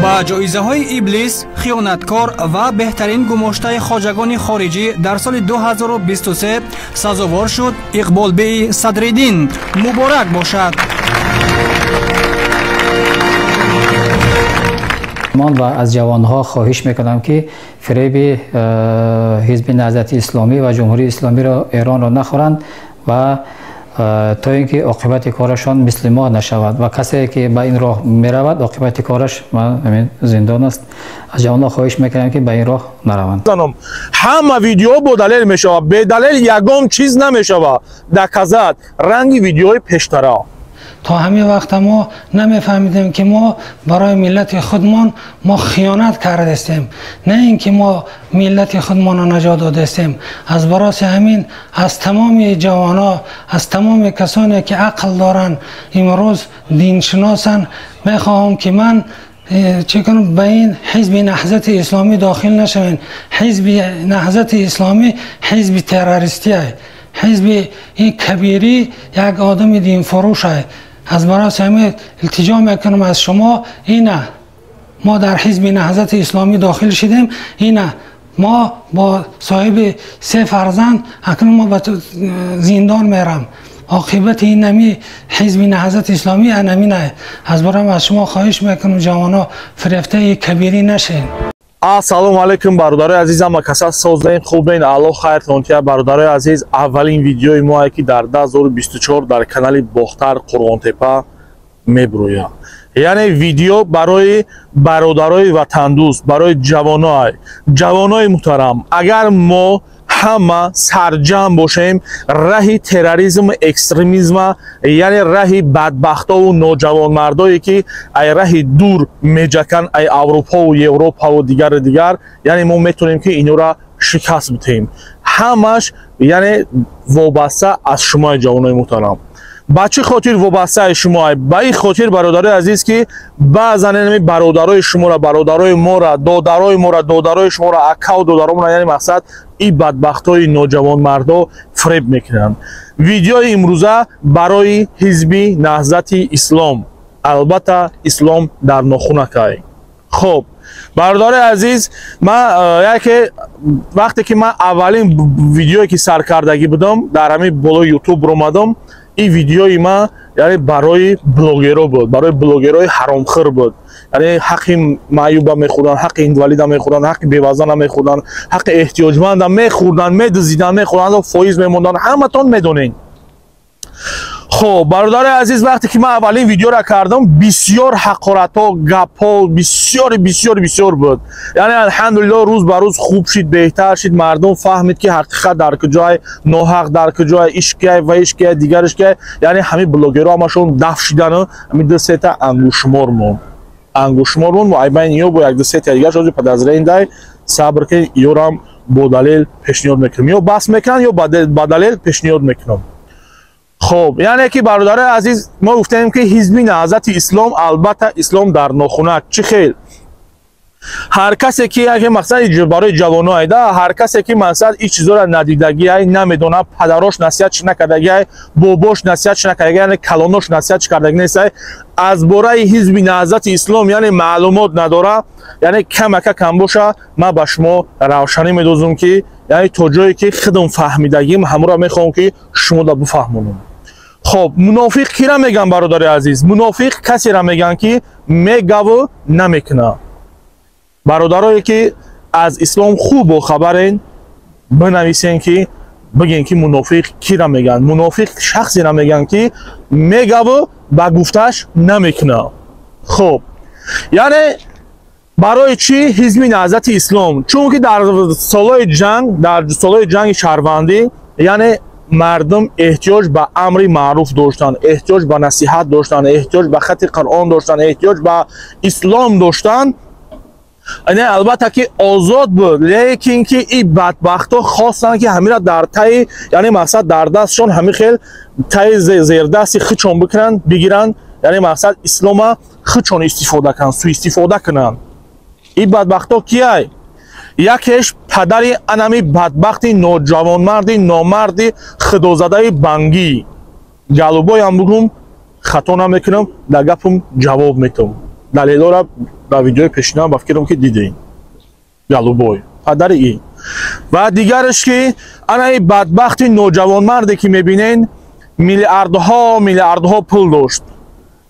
با جایزه‌های ابلیس، خیانتکار و بهترین گماشته خواجگان خارجی در سال 2023 سزاوار شد اقبال بی صدرالدین. مبارک باشد. من و از جوانها خواهش میکنم که فریب حزب نهضت اسلامی و جمهوری اسلامی را ایران را نخورند و تا اینکه عاقبت کارشان مثل ما نشود و کسی که به این راه میرود عاقبت کارش زندان است. از جوانان خواهش میکنم که به این راه نروند. همه ویدیو با دلیل میشود، به دلیل یگان چیز نمیشود. دکزد رنگ ویدیوی پیشتر. تا همین وقت ما نمیفهمیدیم که ما برای ملت خودمان ما خیانت کرده استیم، نه اینکه ما ملت خودمان را نجات داده استیم. از براس همین از تمام جوانا، از تمام کسانی که عقل دارن، امروز دین شناسن، میخواهم که من چه کنم به این حزب نهضت اسلامی داخل نشوین. حزب نهضت اسلامی حزب تروریستی است. حزب این کبیری یک آدم دین فروش است. از براس همه التجا میکنم از شما، اینه ما در حزب نهضت اسلامی داخل شدیم، اینه ما با صاحب 3 فرزند اکنون ما به زندان میرم. عاقبت این نمی حزب نهضت اسلامی انمی نه. از برام از شما خواهش میکنم جوانا فریفته کبیری نشین. Ассалому алейкум бародарои азизам ва каса создаин хубин алло хайртон кия. бародарои азиз, аввалин видеои мо ки дар 2024 дар канали Бохтар Қурғонтепа мебурӯя. яъне видео барои бародарои ватандӯст, барои ҷавонои муҳтарам. агар мо ҳама сарҷам бошем раҳи терроризму экстремизма, яъне раҳи бадбахтову ноҷавонмардое ки ай раҳи дур меҷакан ай аврупову европаву дигар, яъне мо метавонем ки инора шикаст бидиҳем. ҳамаш яъне вобаста аз шумои ҷавонои муҳтарам. ба чӣ хотир вобастаи шумо? ба ин хотир бародарои азиз ки баъзан бародарои шуморо, бародарои мора, додарои шуморо, акау додаромона, яъне мақсад ин бадбахтои ноҷавонмардо фреб мекунанд. видеои имрӯза барои ҳизби наҳзати ислом, албатта ислом дар нохунакай. хуб бародарои азиз, ман вақте ки ман аввалин видеое ки саркардагӣ будам дар ҳамин болои ютуб омадам, این ویدیوی ما یعنی برای بلوگرها بود، برای بلوگرهای حرامخور بود. یعنی حق معیوب میخوردن، حق اینوالید میخوردن، حق بیوزن میخوردن، حق احتیاجمند میخوردن، میدزدیدن، میخوردن، فایز میموندن. همتون میدونین. خب برادر عزیز، وقتی که من اولین ویدیو را کردم بسیار حقارت ها، گپ ها بسیار بود. یعنی الحمدلله روز به روز خوب شد، بهتر شد. مردم فهمید که حقیقت در کجای، ناحق در کجای، ایش که و ایش که دیگرش که. یعنی همه بلوگرها همشون دف شدن و همین دو سه تا انگوشمار مون و ای بین یو با یک دو سه تا دیگر شده پدازرنده صبر که یورم با دلیل پیشنهاد میکنم، یا بس میکنن یا با دلیل پیشنهاد میکنم. خب یعنی که برادر عزیز، ما گفتیم که حزب نهضت اسلام، البته اسلام در ناخونک. چه خیل هر کسی که اگه مقصد برای جوانای ده، هر کسی که مقصد این چیزا را ندیدگی ای، نمیدونه، پدراش نصیحت نکردگی ای، باباش نصیحت نکردگی، یعنی کلانش نصیحت کردگی نیست، از برای حزب نهضت اسلام یعنی معلومات نداره، یعنی کم باشه. من به شما روشنی میدوزم که یعنی تا جایی که خودم فهمیدگیم همون را میخوام که شما را بفهمونم. خب منافق کی را میگن برادر عزیز؟ منافق کسی را میگن که میگه و نمیکنه. برادرایی که از اسلام خوب خبرین بنویسین که بگین که منافق کی را میگن. منافق شخصی را میگن که میگه و با گفتش نمیکنه. خب یعنی برای چی حزب نهضت اسلام؟ چون که در سالهای جنگ شهروندی یعنی مردم احتیاج به امر معروف داشتن، احتیاج به نصیحت داشتن، احتیاج به خط قرآن داشتن، احتیاج به اسلام داشتن. یعنی البته که آزاد بود، لیکن که این بدبختا خواستن که همین را در تای، یعنی مقصد در دستشون همین خیل تای زیر دستی خودشون بگیرن، یعنی مقصد اسلام خودشون استفاده کنن، سوء استفاده کنن. این بدبختا کیه؟ یکیش پدری انمی بدبختی نوجوانمردی نامردی خدازده بنگی. جلوبای هم بگم خطا نمیکنم، در گپم جواب میتونم. далелора дар видеои пешина ба фикрам ки дидем. Галубой падари ин ва дигараш ки ана ин бадбахти ноҷавонмарде ки мебинен миллиардҳо пул дошт,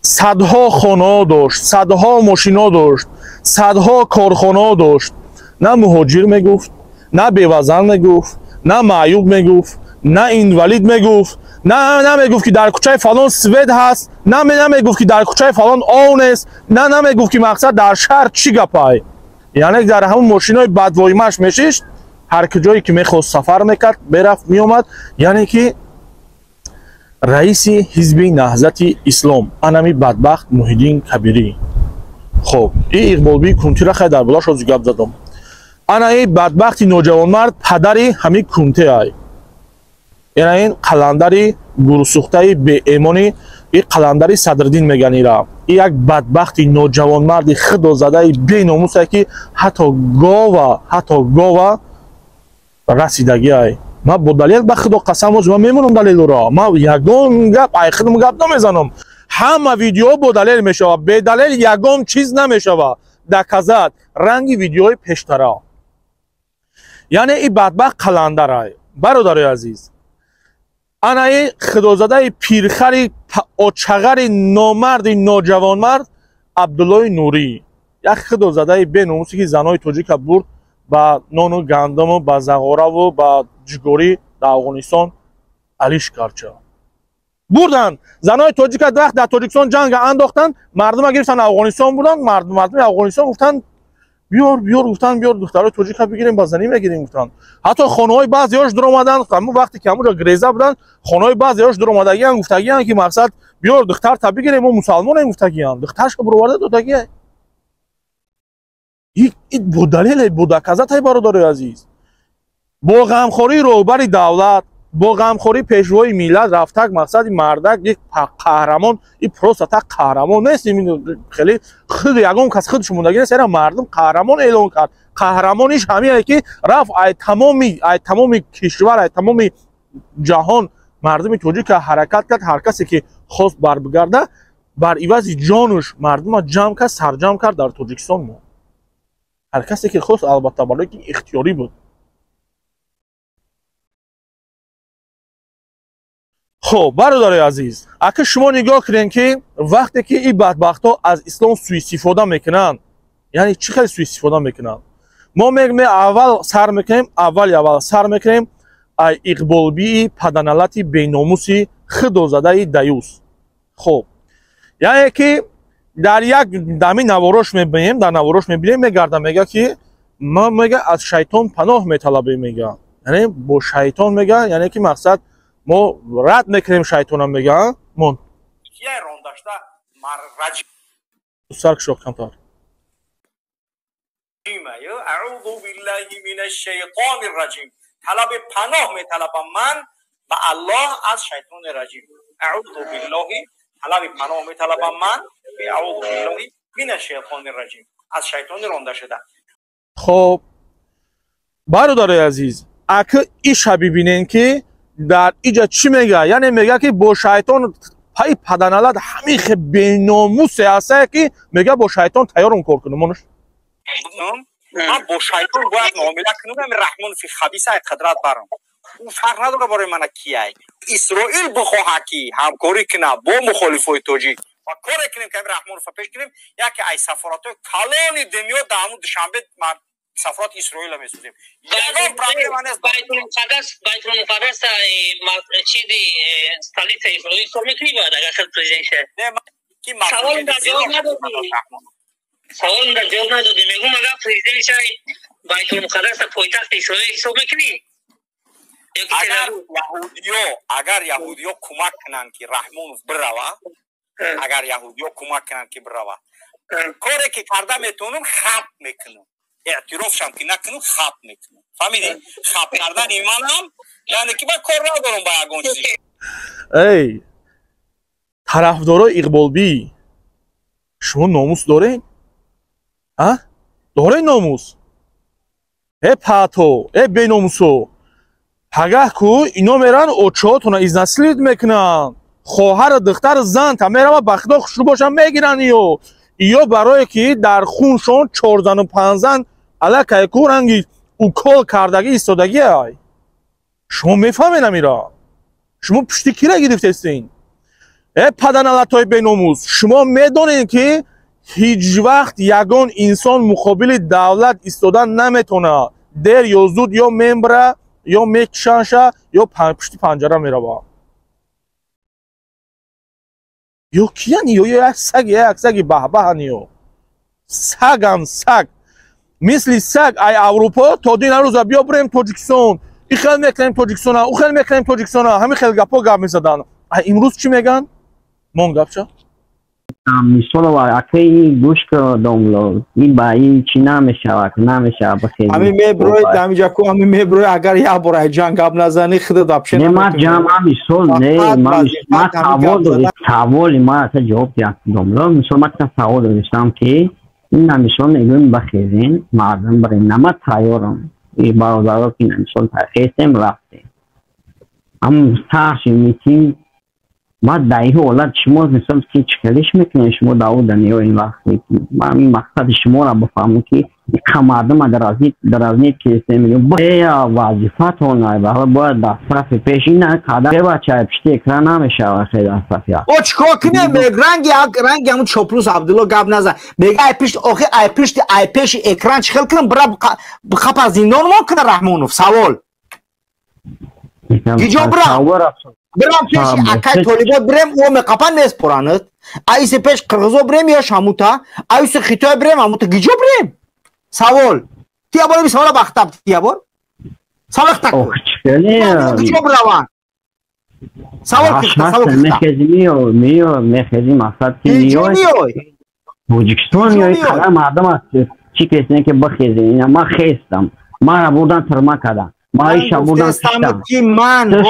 садҳо хонаҳо дошт, садҳо мошино дошт, садҳо корхонаҳо дошт. На муҳоҷир мегуфт, на бевазан мегуфт, на маъюб мегуфт, на инвалид мегуфт, на мегуфт ки дар кӯчаи фалон свет ҳаст, на мегуфт ки дар кӯчаи фалон ов нест, на мегуфт ки мақсад дар шаҳр чӣ гапай. яъне дар ҳамон мошинои бадвоимаш мешишт, ҳар куҷое ки мехост сафар мекард, мерафт меомад. яъне ки раиси ҳизби наҳзати ислом анами бадбахт Муҳиддин Кабирӣ. хоб ин иқболбии кунтира хай дар болаш ҳозир гап задам. ана ин бадбахти ноҷавонмард падари ҳамин кунтеай. яъне ин қаландари гурусухтаи беэмони ин қаландари Садриддин меган ира. ин як бадбахти ноҷавонмарди худозадаи беномусае ки ҳатто гова расидагиай. ман бо далел ба худо қасам озӣ ман мемонам далелро. ман ягон гап айхидам гап намезанам. ҳама видео бо далел мешавад, бе далел ягон чиз намешавад. доказат ранги видеои пештара. яъне ин бадбахт қаландарай. бародари азиз, ана ин худозадаи пирхари очағари номарди ноҷавонмард Абдуллои Нурӣ, як худозадаи беномусе ки занои тоҷика бурд ба нону гандуму ба зағораву ба ҷигорӣ дар Афғонистон алишкарча бурданд. занои тоҷика вақт дар Тоҷикистон ҷанга андохтанд, мардума гирифтанд Афғонистон бурданд. мардуми Афғонистон гуфтанд биёр гуфтанд биёр духтарои тоҷика бигирем ба занӣ мегирем гуфтанд. ҳатто хонаҳои баъзеҳош дуромаданд. ҳамун вақте ки ҳамунҷо греза буданд, хонаҳои баъзеҳош дуромадагиянд, гуфтагиянд ки мақсад биёр духтарта бигирем, мо мусалмонем гуфтагиянд. духтарашка буроварда додагия. ин бо далеле бо доказатай бародари азиз. бо ғамхории роҳбари давлат, бо ғамхории пешвои миллат рафтак мақсади мардак як қаҳрамон. ин просто так қаҳрамон нест. хеле худ ягон кас худш мондагӣ нест. яна мардум қаҳрамон эълон кард. қаҳрамониш ҳамине ки рафт ай тамоми кишвар, ай тамоми ҷаҳон мардуми тоҷика ҳаракат кард. ҳар касе ки хост барбигарда бар ивази ҷонуш мардума ҷамъ кард, сарҷамъ кард дар Тоҷикистон. мо ҳар касе ки хост, албатта барои ки ихтиёрӣ буд. хоб бародари азиз, ака шумо нигоҳ кунед ки вақте ки ин бадбахтҳо аз ислом суистифода мекунанд, яъне чӣ хел суистифода мекунанд. мо аввал сар мекунем ай иқболбии паданалати беномуси худозадаи даюс. хоб яъне ки дар як дами наворош мебинем, дар наворош мебинем мегарда мега ки ман мега аз шайтон паноҳ металабем мега. яъне бо шайтон мега, яъне ки мақсад мо рад мекунем шайтонам мега. мон кияй рондашта мар раҷим саркшо камтар аъузу биллаҳи минаш шайтонир раҷим. талаби паноҳ металабам ман ба Аллоҳ аз шайтони раҷим. аъузу биллаҳи талаби паноҳ металабам ман аъузу биллаҳи минаш шайтонир раҷим, аз шайтони ронда шуда. хоб бародари азиз, ака иша бибинен ки дар иҷа чӣ мега. яъне мега ки бо шайтон пай паданалат ҳамин хе беномусе ҳастае ки мега бо шайтон тайёрам кор кунам. монаш ман бо шайтон бояд муомила кунам. раҳмон фи хабисаи қудрат барам. ӯ фарқ надора барои мана кияй. исроил бихоҳад ки ҳамкорӣ кунад бо мухолифои тоҷик ва коре кунем ки раҳмонро пеш кунем. яке ай сафоратои калони дунё дар ҳамун душанбе сафарат Исроил месозем. ягон проблема нест. Байтулмуқаддас чизи столица Исроил сор мекунӣ бояд агар хел президент ше. Саволам дар ҷавоб надодӣ. мегӯм агар президент ше Байтулмуқаддас пойтахти Исроил ҳисоб мекунӣ. агар яҳудиё кӯмак кунанд ки Раҳмонов бирава, агар яҳудиё кӯмак кунанд ки бирава, коре ки карда метавонам хаб мекунам. اعترافشم که نکنم خب میکنم. فهمیدی؟ خب کردن ایمانم یعنی که من کار ندارم با یگان چیزی. ای طرفدارای اقبالبی شما ناموس دارین؟ ها؟ دارین ناموس؟ ای پاتو، ای بیناموسو. پگاه کو اینا میرن اوچهاتون رو ازنسلید میکنن. خواهر دختر زن تا میرن و بخدا خوشو باشن میگیرن یو. یا برای که در خونشون 14 و 15 علاقه کورنگی او کل کردگی ایستادگی های. شما میفهمین امیرا؟ شما پشتی کی را گرفتین؟ پدرنالت‌های بیناموز، شما میدونین که هیچ وقت یگان انسان مقابل دولت ایستادن نمیتونه. دیر یا زود یا میمبره یا میکشنشه یا پشتی پنجره میره با. یا کیانی یا یک سگ به سگن سگ مثل سگ ای اروپا تا دین روز بیا بریم تاجیکستان، این خیلی میکنیم تاجیکستان، او خیلی میکنیم تاجیکستان، همین خیلی گپا گپ میزدن. امروز چی میگن؟ مون گپ چه؟ مثال و اکی گوش که داملو این با این چی نمیشه بخیر همین میبروی دمیجا کو همین میبروی اگر یک برای جنگ اب نزنی خود دابشه نه ما جمع مثال نه ما سوال ما اصلا جواب دیدم داملو مثال ما سوال داشتم که این مثال میگویم بخیرین مردم برای نما تایارم این برادرها که مثال تایخیستیم رفتیم هم سرشی میتیم ما دایی حالت شما مثال که چکلیش میکنه شما داود دنیا این وقتی من این مقصد شما را بفهمم که مردم در ازنیت که میگم باید وظیفت هونه باید دسترف پیشی نه کادر بچه پشتی اکران نمیشه خیلی دسترفی ها او چکا کنه رنگی همون چوپلوس عبدالله گب نزن بگه ای پشت آخه ای پیش اکران چخل کنم برا بخب زندان ما کنه رحمونوف سوال گیجا برا برام پیش اکای طالبات بریم او مقاپن نیست پرانت ایس پیش قرغزو بریم یا شاموتا ایس خیتای بریم هموتا گیجا بریم سوال تیا بار بی سوالا بختب تیا بار سوال اختک گیجا بروان سوال کشتا میخیزی مقصد که میوی توجیکستان میوی کلا مردم هست چی کسی که بخیزی ما خیستم ما را بودن ترما کردن من گفتم که من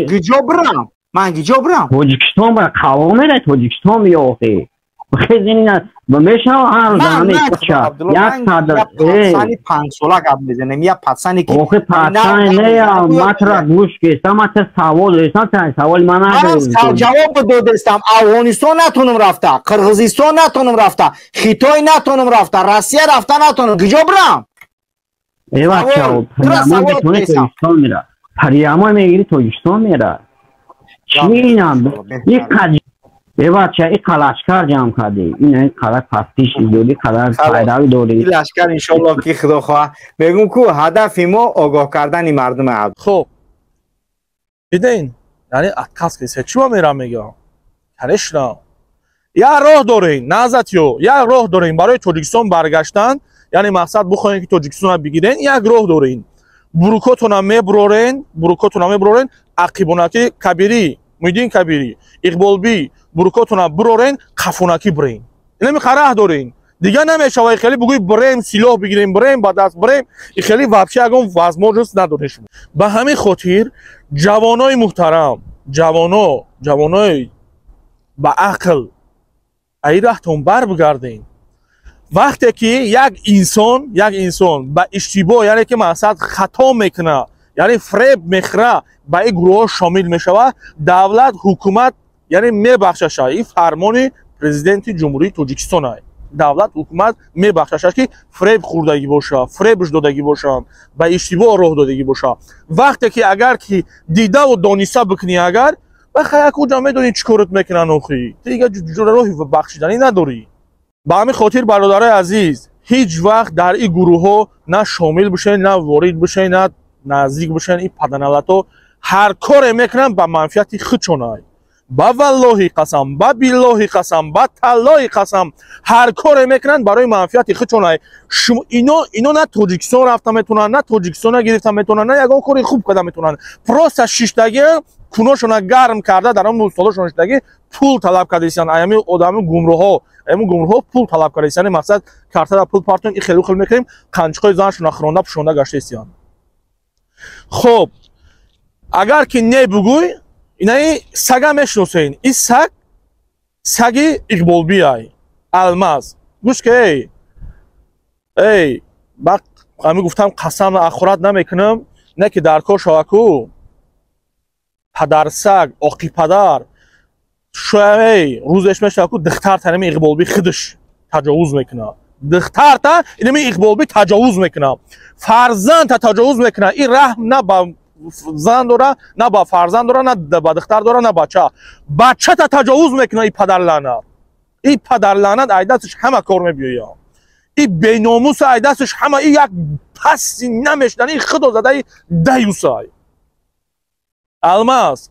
گیجا برم من گیجا برم توجیکستان برای قوام میره توجیکستان میره آخی بخیزینی نه بمیشنم هر زنه کچا یک صدر پاسانی 5 ساله گب میزنم یا پاسانی که آخی پاسانی نه یا مطرح گوش کشتم مطرح سوال رسن سوال من نگرم جواب دادستم افغانستان نتونم رفته قرغزستان نتونم رفته خیتای نتونم رفته روسیه رفته نتونم گیجا برم ای بچه پریامان بتونه توجیکستان میره پریامان میگیری توجیکستان میره چی اینم یک قدر ای بچه این قلشکر جمع کرده این قدر پفتیش دوری قدر فایدهوی دوری این لشکر انشالله که خدا خواه بگم که هدف ما آگاه کردن مردم عبد خب بیدین یعنی اتکاس کسی چی ما میرم میگم کنش نه یک راه دارین نازتیو یک راه دارین برای توجیکستان برگشتن یعنی مقصد بخواین که توجیکستان بگیرین یک راه دارین بروکاتون هم میبرورین عقیبونکی کبیری میدین کبیری اقبالبی بروکاتون هم برورین قفونکی برین این می قرار دارین دیگه نمیشه وای خیلی بگوی بریم سلاح بگیریم بریم با دست بریم این خیلی واقعی اگه وزموجست ندارین شما به همین خاطر جوانای محترم جوانای با عقل ای راهتون بر بگردین وقتی که یک انسان با اشتباه یعنی که مقصد خطا میکنه یعنی فریب میخوره با این گروه شامل میشوه دولت حکومت یعنی میبخشش این فرمان پرزیدنت جمهوری توجیکستان است دولت حکومت میبخشش که فریب خوردگی باشه فریبش دادگی باشه با اشتباه راه دادگی باشه وقتی که اگر که دیده و دانسته بکنی اگر بخیر کجا میدونی چیکارت میکنن اخی دیگه راهی بخشیدنی نداری با همین خاطر برادرای عزیز هیچ وقت در این گروه ها نه شامل بشین نه وارد بشین نه نزدیک بشین این پدرنالت‌ها هر کار میکنن با منفعت خودشون با والله قسم با بالله قسم با تالله قسم هر کار میکنن برای منفعت خودشون اینا نه توجیکستان رفتن میتونن نه توجیکستان گرفتن میتونن نه یگان کاری خوب کردن میتونن پروسه شیشتگی کوناشون گرم کرده در اون سالشون شیشتگی پول طلب کردن ایامی آدم گمراه پول طلب کردن مقصد کارت پول پارتون این خیلی میکنیم قنچقای زنشون خرونده پشونده گشته استیان خب اگر که نه بگوی اینای سگ میشناسین این سگ اقبالبی ای الماس گوش که ای با همی گفتم قسم اخرت نمیکنم نه که در کار شواکو پدر سگ آقی پدر شوی روزش میشه که دختر تنم اقبالبی خودش таҷовуз мекунад. Духтарта инами Иқболбек таҷовуз мекунад. Фарзанда таҷовуз мекунад. Ин раҳм на ба зан дора, на ба фарзанд дора, на ба духтар дора, на бача. Бачата таҷовуз мекунад. Ин падарлаънат. Ин падарлаънат айдасташ ҳама кор мебиёяд. Ин беномус айдасташ ҳама ин як паси намешнад. Ин худо задаи даюсай. Алмаз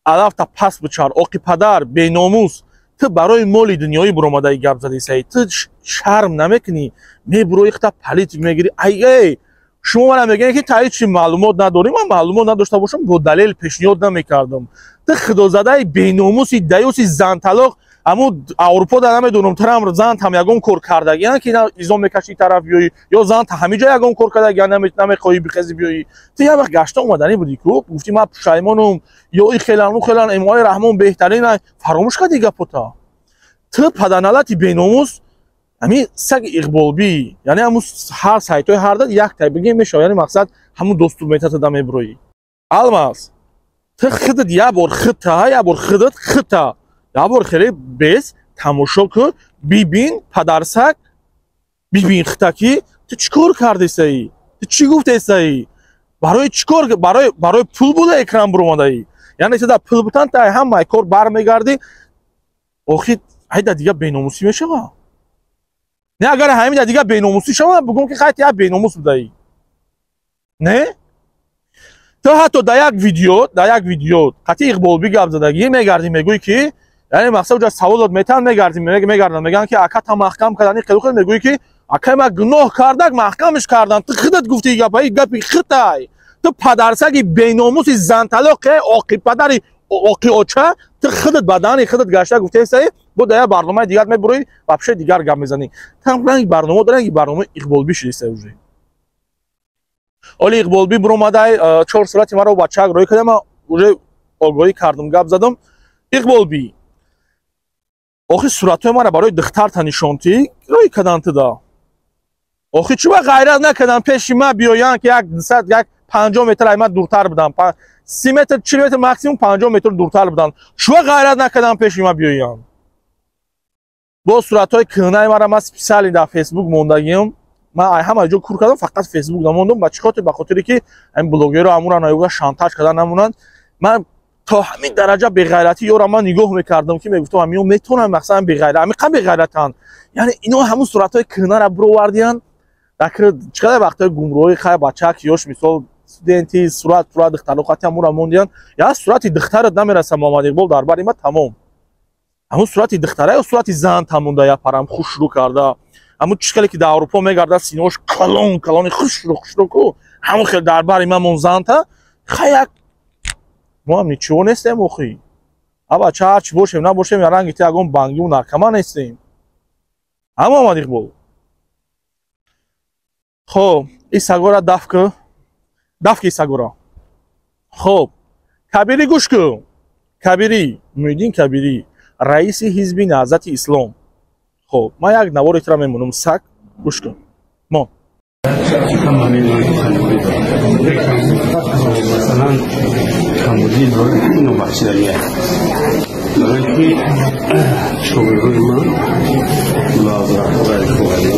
алафта пас бичар оқи падар беномус ту барои моли дунёӣ буромадаи гап задисаи ту шарм намекунӣ мебурои хта политик мегирӣ ай шумо мана мегӯед ки та ҳеҷ маълумот надорӣ ман маълумот надошта бошам бо далел пешниҳод намекардам ту худозадаи беномуси даюси занталоқ аму аврупо да намедонам турам зан там ягон кор кардагиан ки изом мекаши тараф биёӣ ё зан та ҳамин ҷо ягон кор кардагиан намехоҳӣ бихези биёӣ ту як вақт гашта омаданӣ будӣ ку гуфтӣ ман пушаймонам ё и хелану хелан эмои раҳмон беҳтарина фаромӯш кардӣ гапота ту паданалати беномус ҳамин саги Иқболбӣ яъне ҳамун ҳар сайтҳои ҳар дад яктай бигем мешавад яъне мақсад ҳамун достур метатада мебуроӣ алмаз ту худат якбор худта якбор худат худта якбор хеле бес тамошо кун бибин падарсак бибин худтаки ту чӣ кор кардесаӣ ту чӣ гуфтесаӣ барои чӣ кор барои пул буда экран буромадаӣ яъне туда пул бутан та ҳамаи кор бармегардӣ охир ҳайда дига беномусӣ мешавад не агар ҳамин да дига беномусӣ шавад бигӯм ки хайт як беномус будаӣ не то ҳатто дар як видео қатъи Иқболбӣ гап задагӣ мегардӣ мегӯӣ ки яъне мақсад ҷа саволот метан мегардӣ мегарданд мегӯянд ки аката маҳкам кардани қилохел мегӯӣ ки акай ма гуноҳ кардак маҳкамаш карданд ту худат гуфтии гапаи гапи худай ту падарсаги беномуси занталоқи оқи падари оқи оча ту худат ба даъни худат гашта гуфтесаи бо дар як барномаи дигар мебуроӣ ва пеши дигар гап мезанӣ там ранги барнома ранги барномаи Иқболбӣ шудесаи уже оли Иқболбӣ буромадай 4 сурати маро ба чак рой кардам уже огоҳӣ кардам гап задам Иқболбӣ охир суратҳои мара барои духтарта нишонтӣ рой карданд туда охир чӯба ғайрат накарданд пеши ман биёянд ки як 50 метр ай ман дуртар будам 30 метр 40 метр максимум 50 метр дуртар буданд чӯба ғайрат накарданд пеши ман биёянд бо суратҳои кӯнаи мара ман специали дар фейсбук мондагиам ман ай ҳама ҷо кур кардам фақат фейсбук намондам ба чӣ хотир ба хотире ки ин блогерро амура наёбда шантаж карда намонанд ман то ҳамин дараҷа беғайратӣ ёра ман нигоҳ мекардам ки мегуфтам ҳамино метавонанд мақсад беғайрат ҳамиқа беғайратанд яъне ино ҳамун суратҳои кӯнара буровардиянд чӣ қадар вақтҳои гумроҳи хай бачак ёш мисол студенти сурат духтарлоқати амура мондиянд як сурати духтарат намераса Муҳаммад Иқбол дар бари ма тамом ҳамун сурати духтара ё сурати зан тамонда як парам хушрӯ карда ҳамун чӣ хеле ки дар Аврупо мегардад синоаш калони хушрӯ ку ҳамун хел дар бари ма мон занта хай як мо ҳам ничего нестем охи абача ҳарчи бошем набошем я ранги ягон бангиву наркоман нестем ҳам Муҳаммад Иқбол хоб ин сагора дафки сагора хоб Кабирӣ гӯш кун Кабирӣ Муҳиддин Кабирӣ раиси ҳизби наҳзати ислом хоб ман як навори тура мемонам саг гӯш кун мо مثلا کمبودی داره اینو بخشیدنی داره که شغل روی من لازم باید خواهدی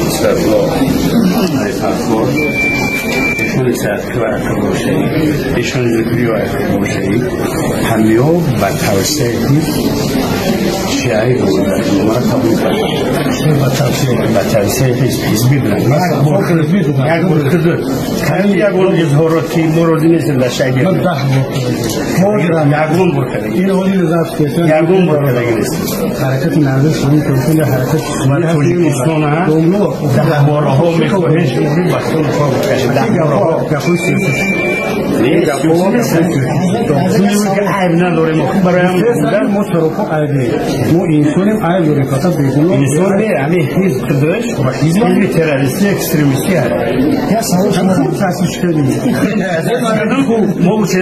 استفلا ایفاتوار ایشون ساعت که باید باشه ایشون ذکری باید باشه همیو با توسعه شیعی بود مرا قبول کرد با توسعه حزبی بودن یک بار یک بار اظهاراتی موردی نیست در شیعی بود یکون بود این حالی نزد که یکون بود حرکت نرده سونی کنید حرکت سونی توجیکستان ده بارها میخواهیم شماری بستان خواه بکشید ده بارها کفوی سیاسی نیست که عیب نداریم برای هم بودن ما سرپا عیبی ما اینسانیم عیب داریم کتا بیگونه اینسان نه همه حیز قدرش و حیزی تروریستی اکستریمیستی هست یا سوال شما خوب تحصیل کردیم ما بچه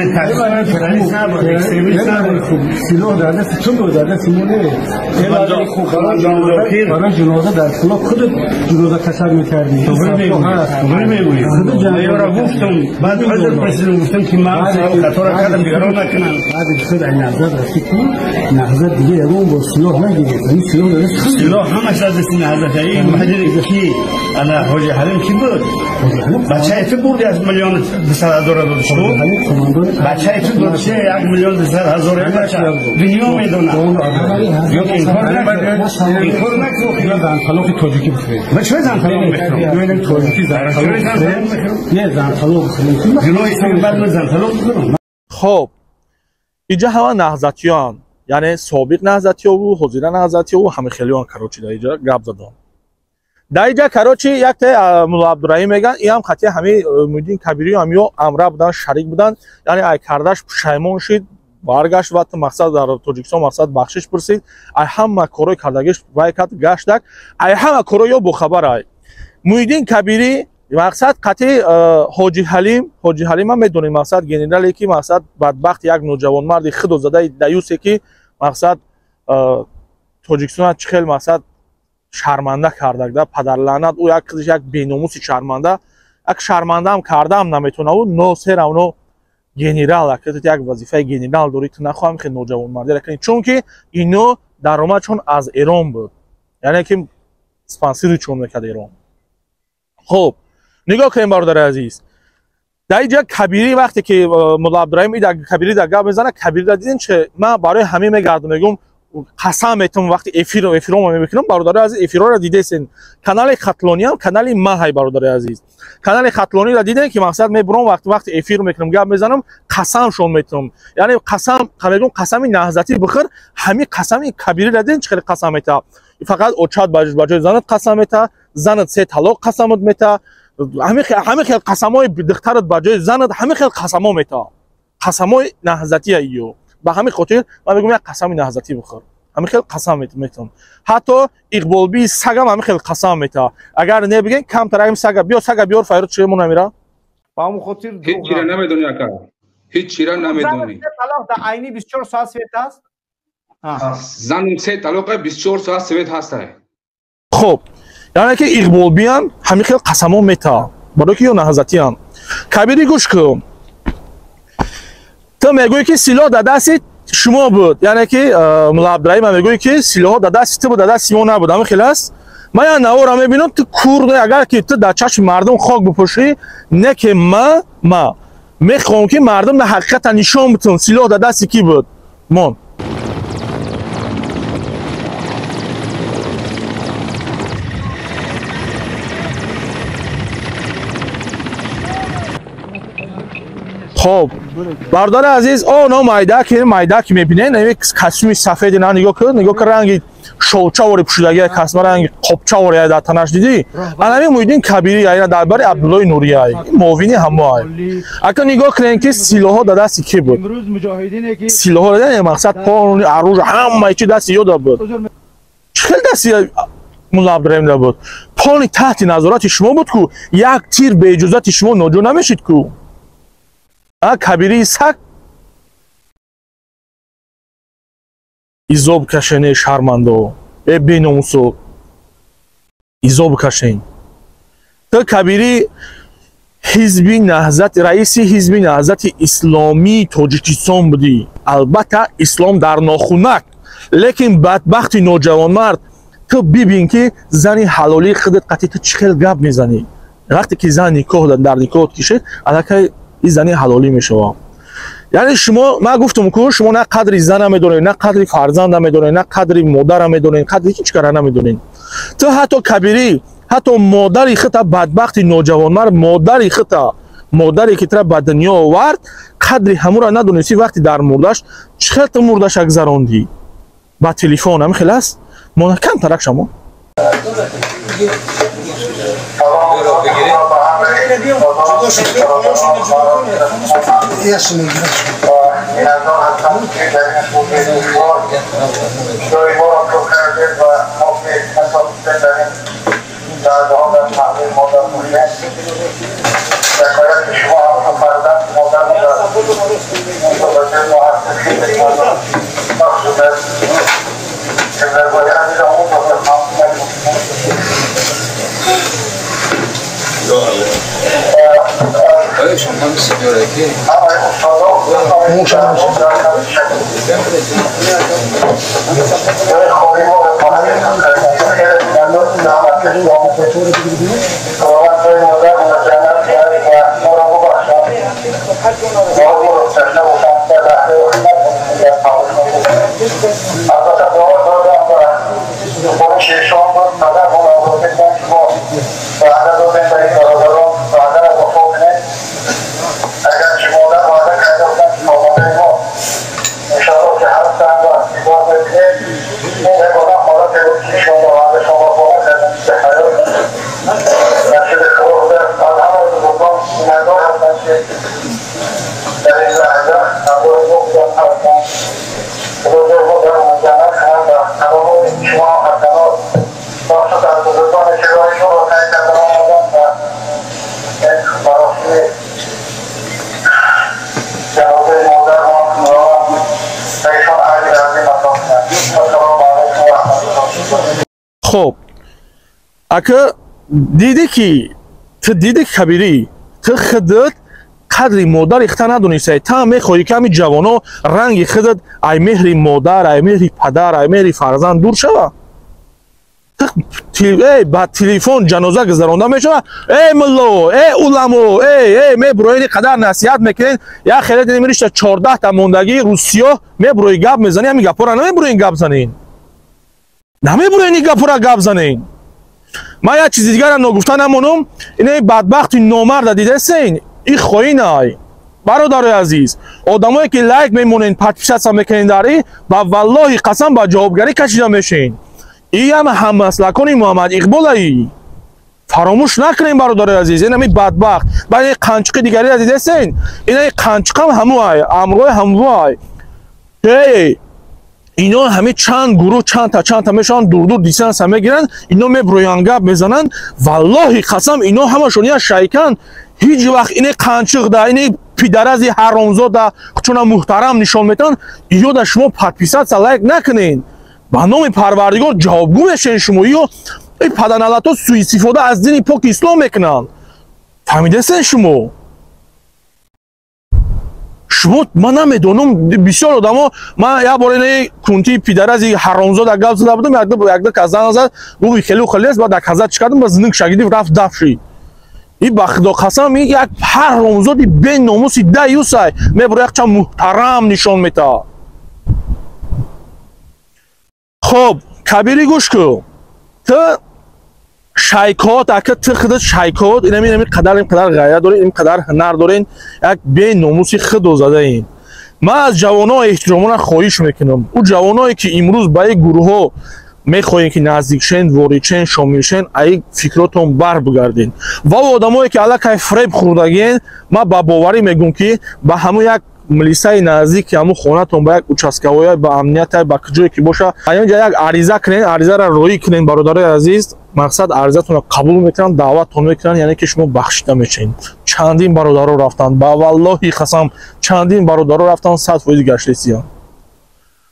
تروریست نبود اکستریمیست نبود سلاح داده فتون داده سیمونه برای جنازه در خلا خود جنازه کسر میکردیم دوباره میگویی خود جنازه را گفتم بعد پرسیدم گفتم که من خطا را کردم دیگران نکنن. بعد خود این نهضت رفتی که نهضت دیگه اون با سلاح نگیره. این سلاح داره. سلاح همش از دست نهضت این مهدی کی انا حاجی حلیم کی بود؟ بچه تو بردی از میلیون 200,000 داد شو. بچه تو داشته 1,200,000 بچه دنیا میدونه. یا که این کار نکنه. یا زنطلاق تاجیکی بخرید. من چه زنطلاق میخرم؟ ببینم تاجیکی زنطلاق یه زنطلاق بخرید. جلوی این بعد من زنطلاق بخرم. خب اینجا همه نهضتیان، یعنی سابق نهضتی و حاضر نهضتی و همه خیلیان کراچی در اینجا گپ زدن. در اینجا کراچی یک تا مولا عبدالرحیم میگن این هم خطی همه مدین کبیری همیو امره بودن، شریک بودن، یعنی ای کردش پشیمون شد، برگشت و مقصد در تاجیکستان مقصد بخشش پرسید، ای همه کارای کردگش وای کرد گشتک، ای همه کارای با خبر ای مدین کبیری مقصد قطعی حاجی حلیم هم میدونیم مقصد گنرالی که مقصد بدبخت یک نوجوان مرد خود زده دیوسی که مقصد تاجیکستان چخیل مقصد شرمنده کرده ده پدر لعنت او یک قضیه یک بیناموسی شرمنده یک شرمنده هم کرده هم نمیتونه او نوسر اونو گنرال که یک وظیفه گنرال داری تو نخواهم که نوجوان مرد لکنی چون که اینو درآمد چون از ایران بود یعنی که اسپانسری چون میکرد ایران. خب نگاه کنیم برادر عزیز در اینجا کبیری وقتی که مولا عبدالرحیم ایده کبیری در گپ میزنه کبیری در دیدین چه من برای همه میگردم میگم قسم میتونم وقتی افیرام میکنم برادر عزیز افیرا را دیدین کانال خطلانی هم کانال ما های برادر عزیز کانال خطلانی را دیدین که مقصد میبرم وقتی افیر میکنم گپ میزنم قسم شون میتونم یعنی قسم میگم قسم نهضتی بخیر همین قسم کبیری را دیدین چه قسم میتا فقط اوچات باجای زنت قسم میتا زنت سه طلاق قسم میتا همه خیلی قسمای دخترت باجای زنت همه خیلی قسما میتا قسمای نهضتی ایو با همین خاطر من میگم یک قسم نهضتی بخور همین خیلی قسم میتونم حتی اقبال بی سگم همین خیلی قسم میتا اگر نمیگن کم تر سگ بیار فایرت چه مون نمیره با همون خاطر هیچ چیزی نمیدونی اکا هیچ چیزی نمیدونی طلاق در عینی 24 ساعت سویت است زن سه طلاق 24 ساعت سویت هست خب یعنی که اقبال بی هم همین خیلی قسم میتا برای که نهضتی هم کبیری گوش کن تو میگویی که سلاح در دست شما بود یعنی که مولا عبدالرحیم میگویی که سلاح در دست تو بود در دست ما نبود همین خیلی است من یا نوارا میبینم تو کورد اگر که تو در چشم مردم خاک بپوشی نه که ما میخوام که مردم در حقیقت نشون بدن سلاح در دست کی بود من خب برادر عزیز اونا مایدک میبینین یک کاسمی سفید نه نگاه کن رنگ شوچاوری پوشیدگی کاسم رنگ قبچاوری در تنش دیدی انا میدین کبیری اینا درباره عبدالله نوری ای معاونی همه ای اگه نگاه کنین که سلاح در دست کی بود امروز مجاهدینه که سلاح در مقصد قانون عروج همه چی دست یاد بود چه دستی مولا عبدالرحیم بود پانی تحت نظارت شما بود کو یک تیر به اجازت شما ناجا نمیشید کو کبیری سگ ایزو بکشین شرمندو بیناموسو ایزو بکشین تو کبیری حزبی نهضت رئیسی حزبی نهضت اسلامی تاجیکستان بودی البته اسلام در ناخونک لیکن بدبختی نوجوان مرد تو ببین که زنی حلالی خودت قطعی تو چخیل گپ میزنی وقتی که زن نکاح در نکاح کشید الکی این زنی حلالی میشه یعنی شما من گفتم که شما نه قدری زن نمیدونید نه قدری فرزند نمیدونید نه قدری مادر نمیدونید قدری هیچ کار نمیدونید تو حتی کبیری حتی مادری خطا بدبختی نوجوان مرد مادری که تر به دنیا آورد قدری همون را ندونستی وقتی در مردش چقدر تو مردش گذروندی با تلفن هم خلاص محکم ترک شما شما هم سیگاره که خب اگه دیدی که تو دیدی کبیری تو خودت قدری مادر اخته ندونیستی تا میخوایی که همین جوانا رنگ خودت ای مهری مادر ای مهری پدر ای مهری فرزند دور شوه با تلفن جنازه گذرانده میشه ای ملو ای علمو ای میبروی قدر نصیحت میکنین یا خیلی نمیریش 14 تا موندگی روسیا میبروی گپ میزنی همین گپا را نمیبروی گپ زنین نمیبروی این گپا را گپ زنین من یه چیزی دیگر هم نگفته نمونم اینه بدبخت نامرد دیده سین این خوینای برادر عزیز آدمایی که لایک میمونین پاتیشت میکنین داری با والله قسم با جوابگری کشیده میشین این هم مسلکان محمد اقبال ای فراموش نکنین برادر عزیز این همی بدبخت بعد این قنچق دیگری را دیده سین این قنچق هم هموهای امروی هموهای اینا همه چند گروه چند تا میشن دور دور دیسنس همه گیرن اینا میبرویان گپ میزنن والله قسم اینا همشون یا شیکن هیچ وقت این قنچق ده این پیدرازی حرامزاده چون محترم نشون میتن اینا در شما پادپیست لایک نکنین با نام پروردگار جوابگو میشین شما یا این پدرنالتا سوء استفاده از دین پاک اسلام میکنن فهمیدین شما من نمیدونم بسیار آدما من یه بار این کنتی پیدرازی حرامزاده گپ زده بودم یک دو کزن زد گفت خیلی خالی است بعد یک کزا چیکردم با زندگی شگیدی رفت دفشی این با خدا قسم یک حرامزادی بی ناموسی ده یوسای میبره یک چند محترم نشون میده خب کبیری گوش کن تو شایکات اگه تو خودت شایکات این قدر غیرت دارین این قدر هنر دارین یک بی ناموسی خود زده این من از جوانان احترامانه خواهش میکنم او جوانایی که امروز با این گروه ها میخواین که نزدیک شین وارد شین شامل شین ای فکراتون بر بگردین و آدمایی که الان فریب خوردگین من با باوری میگم که با همون یک ملیسای نزدیک همون خونه‌تون با یک участковой با امنیت با جایی که باشه اینجا یک عریضه کنین عریضه را روی کنین برادر عزیز مقصد عریضتون رو قبول میکنن دعوتتون میکنن یعنی که شما بخشیده میشین چندین برادر رفتن با والله قسم چندین برادر رفتن 100 فویز گشتیان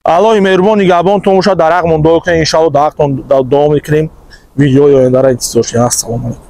الله مهربان نگهبانتون باشه در حق من دعا کنین ان شاء الله در حقتون دوام میکنیم ویدیوی آینده را انتظار داریم. السلام علیکم.